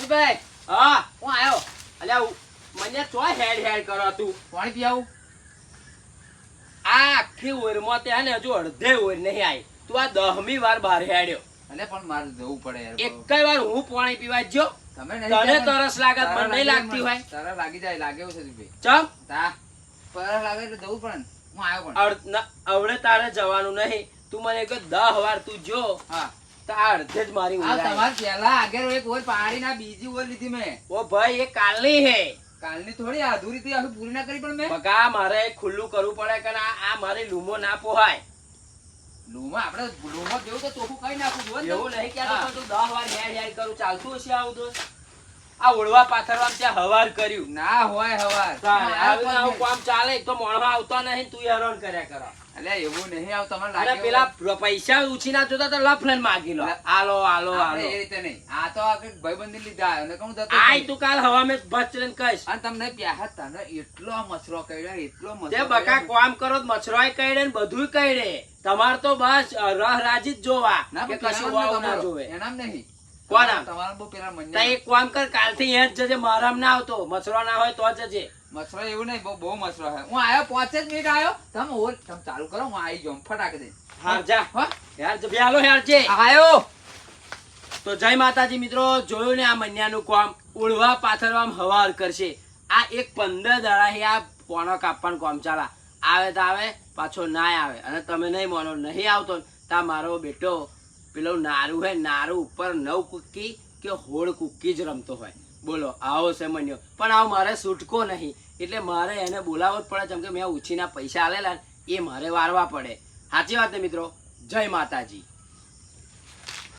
રમેશભાઈ હા હું આવ્યો અલ્યા મને ચો હેડ કરો તું પાણી પી આવું આ આખી ઓરમાં તે ને હજુ અડધે ઓર નહીં આવી તું આ 10મી વાર બહાર હેડ્યો એટલે પણ મારે જવું પડે યાર એકઈ વાર હું પાણી પીવા જો તમે તને તરસ લાગે મને નહીં લાગતી હોય તારા લાગી જાય લાગે એવું છે ભાઈ ચમ તા પર લાગે એટલે જવું પડે ને હું આવ્યો પણ અવળે તારે જવાનું નહીં તું મને એક 10 વાર તું જો હા તો આ અડધે જ મારી આ ઊંઘ આવી. તમાર પહેલા આગળ એક ઓર પાડી ના બીજી ઓર લીધી મેં ઓ ભાઈ એ કાલની હે કાલની થોડી અધૂરી થી આખી પૂરી ના કરી પણ મેં બકા મારે ખુલ્લું કરવું પડે કે આ મારી લૂમો ના પોહાય લૂમાં આપણે લૂમાં જેવું તો ચોખ્ખું કઈ નાખું જોવો ને એવું નહીં હા. કે તું 10 વાર હેડ કરું ચાલતું હશે આવું તો આ ઓળવા પાથરવા ત્યાં હવાર કર્યું ના હોય હવાર તારે આવું કામ ચાલે એક તો મોણો આવતો નહીં તું હેરાન કર્યા કરો એટલે એવું નહીં આવ તમારે અને લાગે પેલા પૈસા ઉછીના જોતા તો લફલન માગી લો આલો આલો આપણે આલો એ રીતે નહીં આ તો આખી ભાઈબંધી લીધા અને કહું તો આય તું કાલ હવા મેં ભચરન કઈશ અને તમને પ્યાહ તને એટલો મસરો કર્યો એટલો મસરો તે બકા કામ કરો તો મછરોય કઈડે ને બધુંય કઈડે તમાર તો બસ રહ રાજી જ જોવા ના કે પણ કશું પેલા વાવ ના તમારો જોવે એનામ નહીં કોણ આમ? તમારા બહુ પેલા તો મન્યા એક કામ કર કાલથી એ જ જજે મારામ ના આવતો મછરો ના હોય તો જજે મસરો એવું નહીં બહુ મસરો છે હું આયો 5 જ મિનિટ આયો તમે ચાલુ કરો હું આવી જાઉં ફટાક દે હાર જા હો યાર બેલો યાર જે આયો તો જય માતાજી મિત્રો જોયું ને આ મન્યાનું કામ ઉળવા પાથરવામાં હવાર કરશે આ એક 15 દાડાથી આ પોણો કાપવાનું કામ ચાલા આવે તો આવે પાછો ના આવે અને તમે નહીં માનો નહીં આવતો ને તા મારો બેટો પેલું નારું હે નારું ઉપર 9 કુક્કી કે હોળ કુક્કી જ રમતો હોય બોલો આવો છે મન્યો પણ આવો મારે છૂટકો નહીં એટલે મારે એને બોલાવવો જ પડે જેમ કે મેં ઉછીના પૈસા આલેલા ને એ મારે વારવા પડે સાચી વાત ને મિત્રો જય માતાજી.